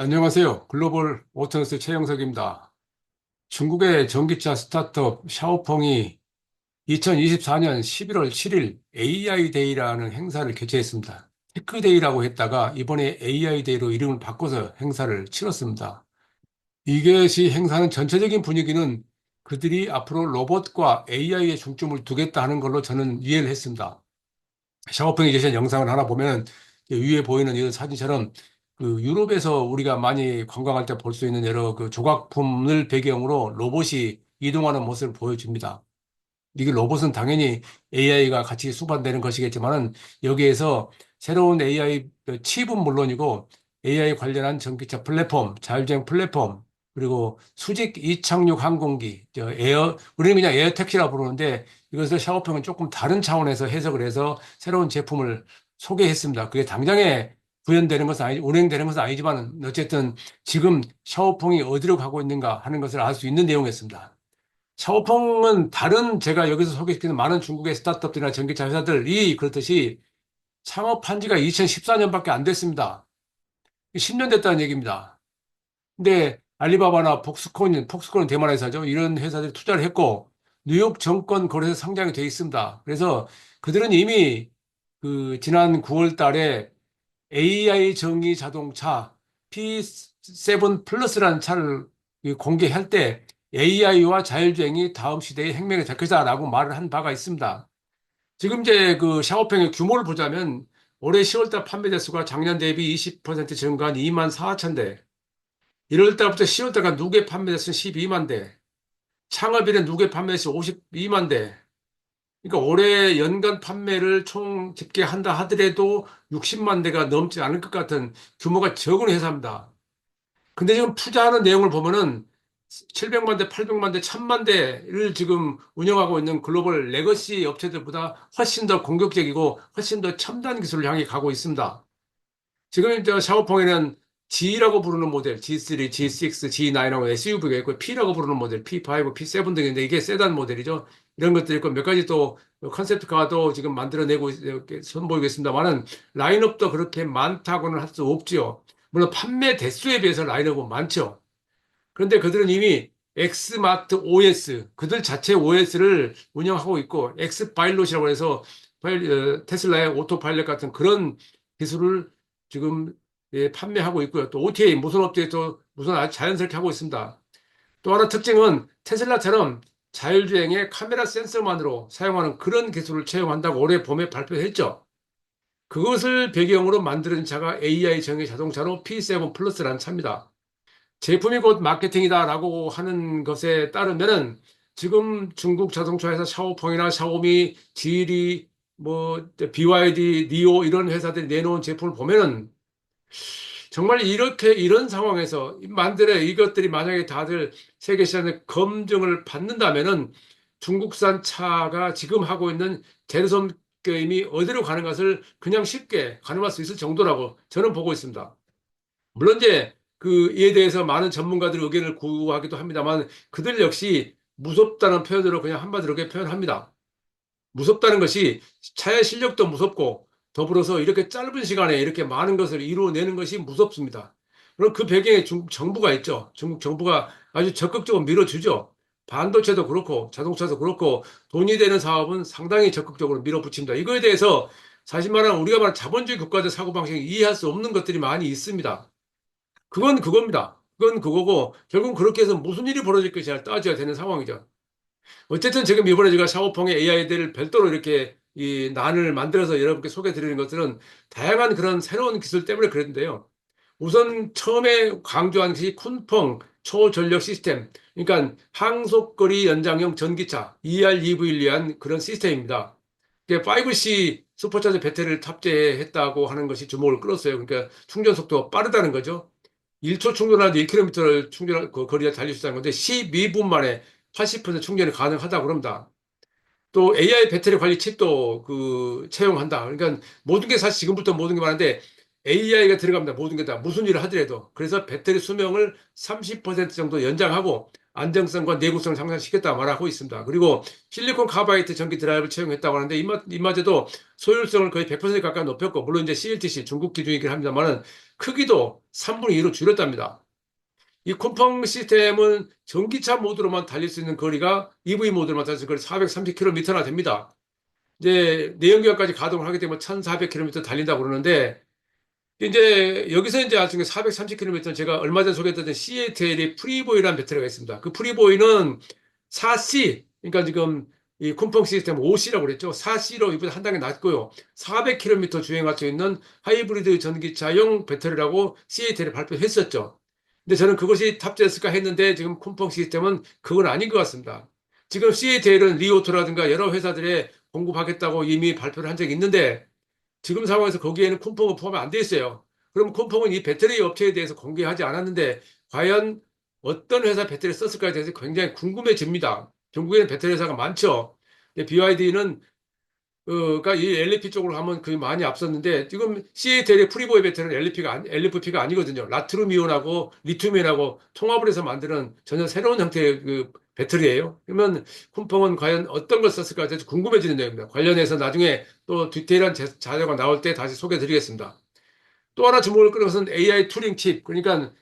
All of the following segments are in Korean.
안녕하세요. 글로벌 오토너스 최영석입니다. 중국의 전기차 스타트업 샤오펑이 2024년 11월 7일 AI 데이라는 행사를 개최했습니다. 테크데이라고 했다가 이번에 AI 데이로 이름을 바꿔서 행사를 치렀습니다. 이것이 행사는 전체적인 분위기는 그들이 앞으로 로봇과 AI에 중점을 두겠다 하는 걸로 저는 이해를 했습니다. 샤오펑이 제시한 영상을 하나 보면 위에 보이는 이런 사진처럼 그 유럽에서 우리가 많이 관광할 때 볼 수 있는 여러 그 조각품을 배경으로 로봇이 이동하는 모습을 보여줍니다. 이게 로봇은 당연히 AI가 같이 수반되는 것이겠지만은 여기에서 새로운 AI 칩은 물론이고 AI 관련한 전기차 플랫폼, 자율주행 플랫폼, 그리고 수직 이착륙 항공기, 우리는 그냥 에어 택시라고 부르는데 이것을 샤오펑은 조금 다른 차원에서 해석을 해서 새로운 제품을 소개했습니다. 그게 당장에 구현되는 것은 운행되는 것은 아니지만 어쨌든 지금 샤오펑이 어디로 가고 있는가 하는 것을 알 수 있는 내용이었습니다. 샤오펑은 다른 제가 여기서 소개시키는 많은 중국의 스타트업들이나 전기차 회사들이 그렇듯이 창업한 지가 2014년밖에 안 됐습니다. 10년 됐다는 얘기입니다. 근데 알리바바나 폭스콘은 대만 회사죠. 이런 회사들이 투자를 했고 뉴욕 증권 거래소 상장이 돼 있습니다. 그래서 그들은 이미 그 지난 9월 달에 AI 정의 자동차 P7 플러스라는 차를 공개할 때 AI와 자율주행이 다음 시대의 핵심이 될 것이다라고 말을 한 바가 있습니다. 지금 이제 그 샤오팽의 규모를 보자면 올해 10월 달 판매 대수가 작년 대비 20% 증가한 2만 4천 대, 1월 달부터 10월 달간 누계 판매 대수는 12만 대, 창업일에 누계 판매 대수 52만 대, 그러니까 올해 연간 판매를 총 집계한다 하더라도 60만 대가 넘지 않을 것 같은 규모가 적은 회사입니다. 근데 지금 투자하는 내용을 보면은 700만 대, 800만 대, 1000만 대를 지금 운영하고 있는 글로벌 레거시 업체들보다 훨씬 더 공격적이고 훨씬 더 첨단 기술을 향해 가고 있습니다. 지금 저 샤오펑에는 G라고 부르는 모델, G3, G6, G9하고 SUV가 있고 P라고 부르는 모델, P5, P7 등인데 이게 세단 모델이죠. 이런 것들이 있고 몇 가지 또 컨셉트카도 지금 만들어내고 이렇게 선보이고 있습니다만은 라인업도 그렇게 많다고는 할 수 없지요. 물론 판매 대수에 비해서 라인업은 많죠. 그런데 그들은 이미 엑스마트 OS, 그들 자체 OS를 운영하고 있고 엑스파일롯이라고 해서 테슬라의 오토파일럿 같은 그런 기술을 지금 판매하고 있고요. 또 OTA, 무선 업체에서 무슨 아주 자연스럽게 하고 있습니다. 또 하나 특징은 테슬라처럼 자율주행의 카메라 센서만으로 사용하는 그런 기술을 채용한다고 올해 봄에 발표했죠. 그것을 배경으로 만드는 차가 AI 정의 자동차로 P7 플러스라는 차입니다. 제품이 곧 마케팅이다라고 하는 것에 따르면은 지금 중국 자동차 회사 샤오펑이나 샤오미, 지리, 뭐 BYD, 니오 이런 회사들이 내놓은 제품을 보면은 정말 이렇게 이런 상황에서 만들어 이것들이 만약에 다들 세계 시장에 검증을 받는다면은 중국산 차가 지금 하고 있는 제로섬 게임이 어디로 가는 것을 그냥 쉽게 가늠할 수 있을 정도라고 저는 보고 있습니다. 물론 이제 그 이에 대해서 많은 전문가들의 의견을 구하기도 합니다만 그들 역시 무섭다는 표현으로 그냥 한마디로 이렇게 표현합니다. 무섭다는 것이 차의 실력도 무섭고 더불어서 이렇게 짧은 시간에 이렇게 많은 것을 이루어내는 것이 무섭습니다. 그럼 그 배경에 중국 정부가 있죠. 중국 정부가 아주 적극적으로 밀어주죠. 반도체도 그렇고 자동차도 그렇고 돈이 되는 사업은 상당히 적극적으로 밀어붙입니다. 이거에 대해서 사실 말하면 우리가 말하는 자본주의 국가들 사고방식이 이해할 수 없는 것들이 많이 있습니다. 그건 그겁니다. 그건 그거고 결국 그렇게 해서 무슨 일이 벌어질 것이 따져야 되는 상황이죠. 어쨌든 지금 이번에 제가 샤오펑의 AI들을 별도로 이렇게 이 난을 만들어서 여러분께 소개해 드리는 것들은 다양한 그런 새로운 기술 때문에 그랬는데요. 우선 처음에 강조한 것이 쿤펑 초전력 시스템, 그러니까 항속거리 연장형 전기차 EREV를 위한 그런 시스템입니다. 5C 슈퍼차저 배터리를 탑재했다고 하는 것이 주목을 끌었어요. 그러니까 충전 속도가 빠르다는 거죠. 1초 충전하도 1km를 충전 그 거리에 달릴 수 있다는 건데 12분 만에 80% 충전이 가능하다고 그럽니다. 또 AI 배터리 관리 칩도 그 채용한다. 그러니까 모든 게 사실 지금부터 모든 게 많은데 AI가 들어갑니다. 모든 게 다 무슨 일을 하더라도. 그래서 배터리 수명을 30% 정도 연장하고 안정성과 내구성을 향상시켰다고 말하고 있습니다. 그리고 실리콘 카바이트 전기 드라이브를 채용했다고 하는데 이마저도 소율성을 거의 100% 가까이 높였고, 물론 이제 CLTC 중국 기준이긴 합니다만은 크기도 3분의 2로 줄였답니다. 이 콤펑 시스템은 전기차 모드로만 달릴 수 있는 거리가 EV 모드로만 달릴 수 있는 거리 430km나 됩니다. 이제 내연기관까지 가동을 하게 되면 1400km 달린다고 그러는데, 이제 여기서 이제 나중에 430km 제가 얼마 전에 소개했던 CATL의 프리보이라는 배터리가 있습니다. 그 프리보이는 4C, 그러니까 지금 이 쿤펑 시스템 5C라고 그랬죠. 4C로 이보다 한 단계 낮고요. 400km 주행할 수 있는 하이브리드 전기차용 배터리라고 CATL이 발표했었죠. 근데 저는 그것이 탑재됐을까 했는데 지금 쿤펑 시스템은 그건 아닌 것 같습니다. 지금 CATL은 리오토라든가 여러 회사들에 공급하겠다고 이미 발표를 한 적이 있는데 지금 상황에서 거기에는 쿤펑은 포함이 안 돼 있어요. 그럼 쿤펑은 이 배터리 업체에 대해서 공개하지 않았는데 과연 어떤 회사 배터리를 썼을까에 대해서 굉장히 궁금해집니다. 중국에는 배터리 회사가 많죠. BYD는 그러니까 이 LFP 쪽으로 가면 그게 많이 앞섰는데 지금 CATL의 프리보이 배터리는 LFP가 아니거든요. 나트륨이온하고 리튬이온하고 통합을 해서 만드는 전혀 새로운 형태의 그 배터리예요. 그러면 쿤펑은 과연 어떤 걸 썼을까 대해서 궁금해지는 내용입니다. 관련해서 나중에 또 디테일한 자료가 나올 때 다시 소개해 드리겠습니다. 또 하나 주목을 끄는 것은 AI 튜링 칩, 그러니까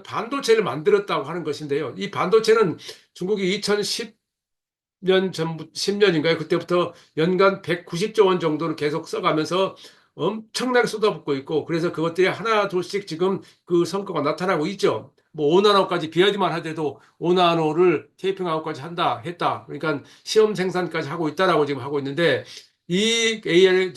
반도체를 만들었다고 하는 것인데요. 이 반도체는 중국이 2010년 전부 10년인가요? 그때부터 연간 190조 원 정도를 계속 써가면서 엄청나게 쏟아붓고 있고, 그래서 그것들이 하나 둘씩 지금 그 성과가 나타나고 있죠. 뭐 5나노까지 비하지만 하더라도 5나노를 테이핑 아웃까지 했다. 그러니까 시험 생산까지 하고 있다라고 지금 하고 있는데, 이 AI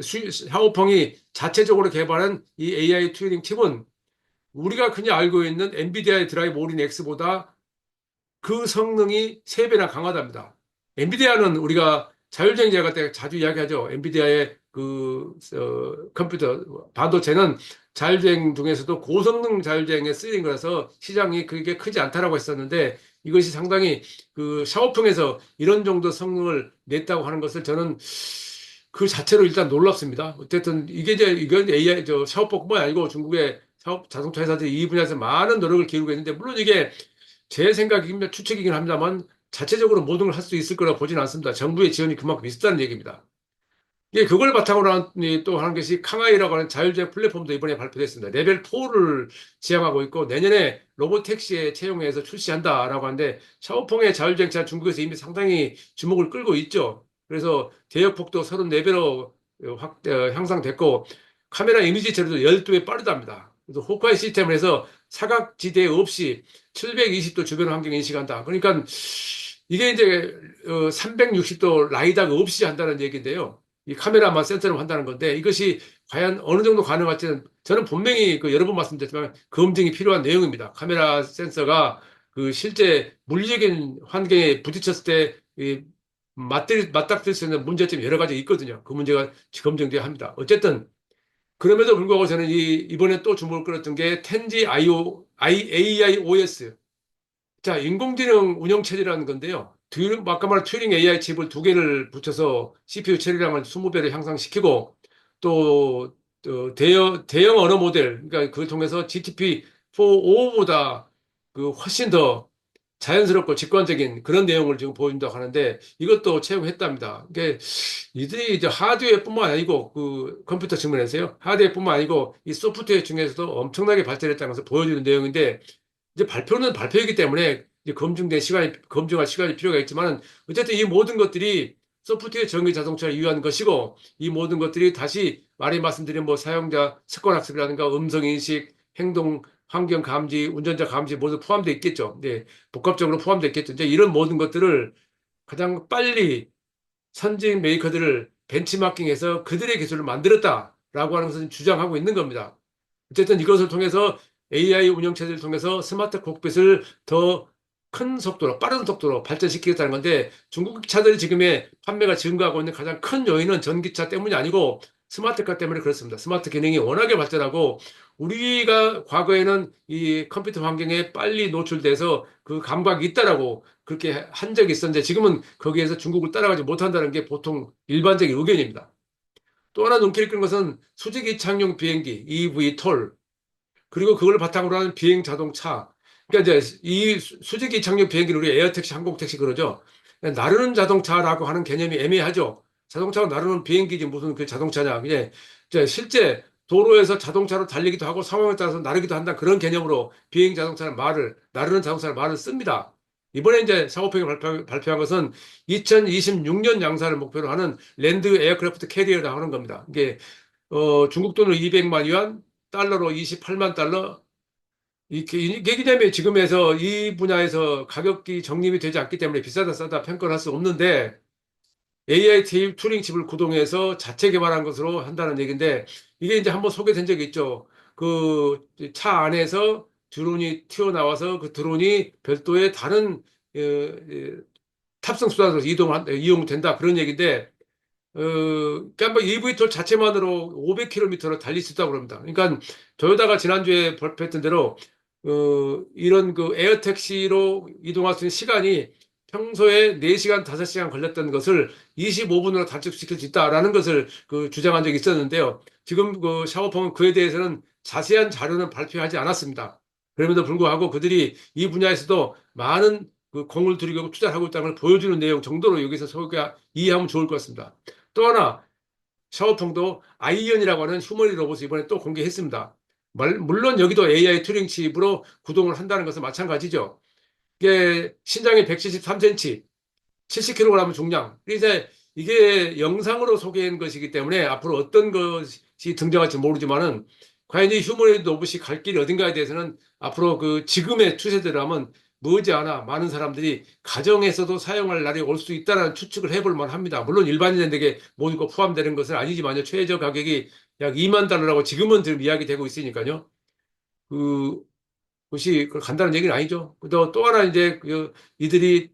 샤오펑이 자체적으로 개발한 이 AI 튜닝 칩은 우리가 그냥 알고 있는 엔비디아의 드라이브 올인 X보다 그 성능이 3배나 강하답니다. 엔비디아는 우리가 자율주행 제어할 때 자주 이야기하죠. 엔비디아의 컴퓨터 반도체는 자율주행 중에서도 고성능 자율주행에 쓰이는 거라서 시장이 그게 크지 않다라고 했었는데, 이것이 상당히 그 샤오펑에서 이런 정도 성능을 냈다고 하는 것을 저는 그 자체로 일단 놀랍습니다. 어쨌든 이게 이제 이건 AI 샤오펑뿐만 아니고 중국의 자동차 회사들이 이 분야에서 많은 노력을 기울이고 있는데, 물론 이게 제 생각이면 추측이긴 합니다만 자체적으로 모든 걸 할 수 있을 거라고 보지는 않습니다. 정부의 지원이 그만큼 있다는 얘기입니다. 예, 그걸 바탕으로 또 하는 것이 캉아이라고 하는 자율주행 플랫폼도 이번에 발표됐습니다. 레벨 4를 지향하고 있고 내년에 로보택시에 채용해서 출시한다라고 하는데, 샤오펑의 자율주행차 중국에서 이미 상당히 주목을 끌고 있죠. 그래서 대역폭도 34배로 향상됐고 카메라 이미지 처리도 12배 빠르답니다. 그래서 호카이 시스템을 해서 사각지대 없이 720도 주변 환경 인식한다. 그러니까 이게 이제 360도 라이다가 없이 한다는 얘기인데요. 이 카메라만 센서로 한다는 건데 이것이 과연 어느 정도 가능할지는 저는 분명히 그 여러 번 말씀드렸지만 검증이 필요한 내용입니다. 카메라 센서가 그 실제 물리적인 환경에 부딪혔을 때이 맞닥뜨릴 수 있는 문제점이 여러 가지 있거든요. 그 문제가 검증돼야 합니다. 어쨌든 그럼에도 불구하고 저는 이번에 또 주목을 끌었던 게 텐지 AIOS. 자, 인공지능 운영체제라는 건데요. 아까 말한 튜링 AI 칩을 2개를 붙여서 CPU 처리량을 20배로 향상시키고 또, 대형 언어 모델, 그러니까 그걸 통해서 GPT-4.5보다 그 훨씬 더 자연스럽고 직관적인 그런 내용을 지금 보여준다고 하는데 이것도 채용했답니다. 이게 이들이 이제 하드웨어뿐만 아니고 그 컴퓨터 측면에서요. 하드웨어뿐만 아니고 이 소프트웨어 중에서도 엄청나게 발전했다는 것을 보여주는 내용인데, 이제 발표는 발표이기 때문에 이제 검증할 시간이 필요가 있지만 어쨌든 이 모든 것들이 소프트웨어 전기 자동차를 위한 것이고, 이 모든 것들이 다시 말씀드린 뭐 사용자 습관 학습이라든가 음성 인식, 행동 환경 감지, 운전자 감지 모두 포함되어 있겠죠. 네, 복합적으로 포함되어 있겠죠. 이제 이런 모든 것들을 가장 빨리 선진 메이커들을 벤치마킹해서 그들의 기술을 만들었다라고 하는 것을 주장하고 있는 겁니다. 어쨌든 이것을 통해서 AI 운영체제를 통해서 스마트 콕핏을 더 큰 속도로, 빠른 속도로 발전시키겠다는 건데, 중국 차들이 지금의 판매가 증가하고 있는 가장 큰 요인은 전기차 때문이 아니고 스마트카 때문에 그렇습니다. 스마트 기능이 워낙에 발전하고 우리가 과거에는 이 컴퓨터 환경에 빨리 노출돼서 그 감각이 있다라고 그렇게 한 적이 있었는데, 지금은 거기에서 중국을 따라가지 못한다는 게 보통 일반적인 의견입니다. 또 하나 눈길을 끄는 것은 수직이착용 비행기, EV 톨, 그리고 그걸 바탕으로 하는 비행 자동차. 그러니까 이제 이 수직이 착륙 비행기를 우리 에어택시, 항공택시 그러죠. 나르는 자동차라고 하는 개념이 애매하죠. 자동차가 나르는 비행기지 무슨 그 자동차냐. 그냥 이제 실제 도로에서 자동차로 달리기도 하고 상황에 따라서 나르기도 한다. 그런 개념으로 비행 자동차는 말을, 나르는 자동차는 말을 씁니다. 이번에 이제 사고평이 발표한 것은 2026년 양산을 목표로 하는 랜드 에어크래프트 캐리어라고 하는 겁니다. 이게 중국 돈으로 200만 위안, 달러로 28만 달러, 이게 기념에 지금에서 이 분야에서 가격이 정립이 되지 않기 때문에 비싸다 싸다 평가를 할 수 없는데 AI 튜링 칩을 구동해서 자체 개발한 것으로 한다는 얘기인데 이게 이제 한번 소개된 적이 있죠. 그 차 안에서 드론이 튀어나와서 그 드론이 별도의 다른 탑승 수단으로 이용된다 그런 얘기인데 그러니까 뭐 EV톨 자체만으로 500km를 달릴 수 있다고 그럽니다. 그러니까 토요타가 지난주에 발표했던 대로 이런 그 에어택시로 이동할 수 있는 시간이 평소에 4시간, 5시간 걸렸던 것을 25분으로 단축시킬 수 있다라는 것을 그 주장한 적이 있었는데요. 지금 그 샤오펑은 그에 대해서는 자세한 자료는 발표하지 않았습니다. 그럼에도 불구하고 그들이 이 분야에서도 많은 그 공을 들이고 투자를 하고 있다는 걸 보여주는 내용 정도로 여기서 소개가 이해하면 좋을 것 같습니다. 또 하나, 샤오펑도 아이언이라고 하는 휴머니 로봇을 이번에 또 공개했습니다. 물론 여기도 AI 튜링 칩으로 구동을 한다는 것은 마찬가지죠. 이게 신장이 173cm, 70kg 중량. 이제 이게 영상으로 소개한 것이기 때문에 앞으로 어떤 것이 등장할지 모르지만은 과연 이 휴머노이드 로봇이 갈 길이 어딘가에 대해서는 앞으로 그 지금의 추세대로라면 머지않아 많은 사람들이 가정에서도 사용할 날이 올 수 있다는 추측을 해볼 만합니다. 물론 일반인에게 모두 포함되는 것은 아니지만요. 최저 가격이 약 2만 달러라고 지금은 지금 이야기되고 있으니까요. 그 것이 간다는 얘기는 아니죠. 또 하나 이제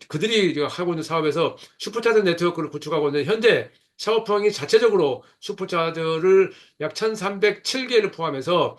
그들이 하고 있는 사업에서 슈퍼차저 네트워크를 구축하고 있는 현재 샤오펑이 자체적으로 슈퍼차저를 약 1,307개를 포함해서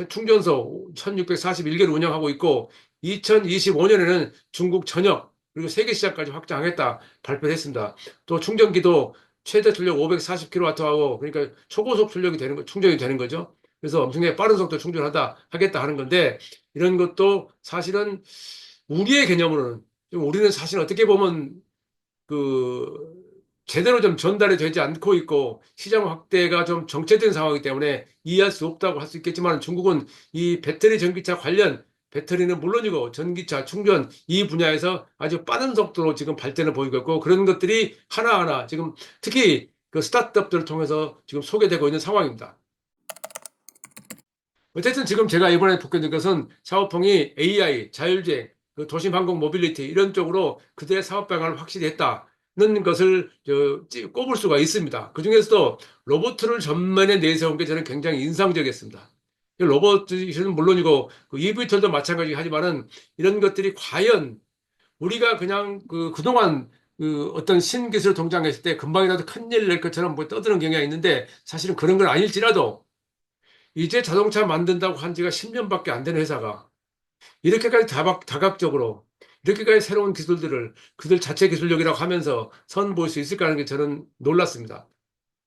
충전소 1,641개를 운영하고 있고 2025년에는 중국 전역 그리고 세계 시장까지 확장하겠다 발표했습니다. 또 충전기도 최대 출력 540kW하고 그러니까 초고속 출력이 되는 충전이 되는 거죠. 그래서 엄청나게 빠른 속도 충전하다 하겠다 하는 건데 이런 것도 사실은 우리의 개념으로는 우리는 사실 어떻게 보면 그 제대로 좀 전달이 되지 않고 있고 시장 확대가 좀 정체된 상황이기 때문에 이해할 수 없다고 할 수 있겠지만 중국은 이 배터리 전기차 관련 배터리는 물론이고 전기차 충전 이 분야에서 아주 빠른 속도로 지금 발전을 보이고 있고 그런 것들이 하나하나 지금 특히 그 스타트업들을 통해서 지금 소개되고 있는 상황입니다. 어쨌든 지금 제가 이번에 복귀한 것은 샤오펑이 AI, 자율주행, 그 도심 항공 모빌리티 이런 쪽으로 그들의 사업 방향을 확실히 했다는 것을 꼽을 수가 있습니다. 그중에서도 로봇을 전면에 내세운 게 저는 굉장히 인상적이었습니다. 로봇은 물론이고 그 EV톨도 마찬가지 하지만은 이런 것들이 과연 우리가 그냥 그동안 그 어떤 신기술 동장했을 때 금방이라도 큰일 낼 것처럼 뭐 떠드는 경향이 있는데 사실은 그런 건 아닐지라도 이제 자동차 만든다고 한 지가 10년밖에 안 된 회사가 이렇게까지 다각적으로 이렇게까지 새로운 기술들을 그들 자체 기술력이라고 하면서 선보일 수 있을까 하는 게 저는 놀랐습니다.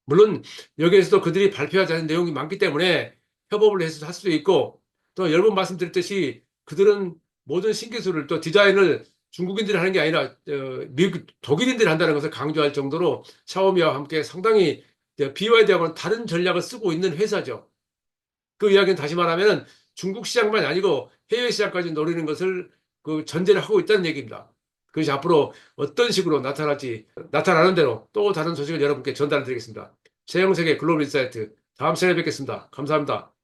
물론 여기에서도 그들이 발표하지 않은 내용이 많기 때문에 협업을 해서 할 수도 있고 또 여러 번 말씀드렸듯이 그들은 모든 신기술을 또 디자인을 중국인들이 하는 게 아니라 미국 독일인들이 한다는 것을 강조할 정도로 샤오미와 함께 상당히 BYD하고는 다른 전략을 쓰고 있는 회사죠. 그 이야기는 다시 말하면 중국 시장만이 아니고 해외 시장까지 노리는 것을 그 전제를 하고 있다는 얘기입니다. 그것이 앞으로 어떤 식으로 나타날지 나타나는 대로 또 다른 소식을 여러분께 전달해 드리겠습니다. 최영석의 글로벌 인사이트 다음 시간에 뵙겠습니다. 감사합니다.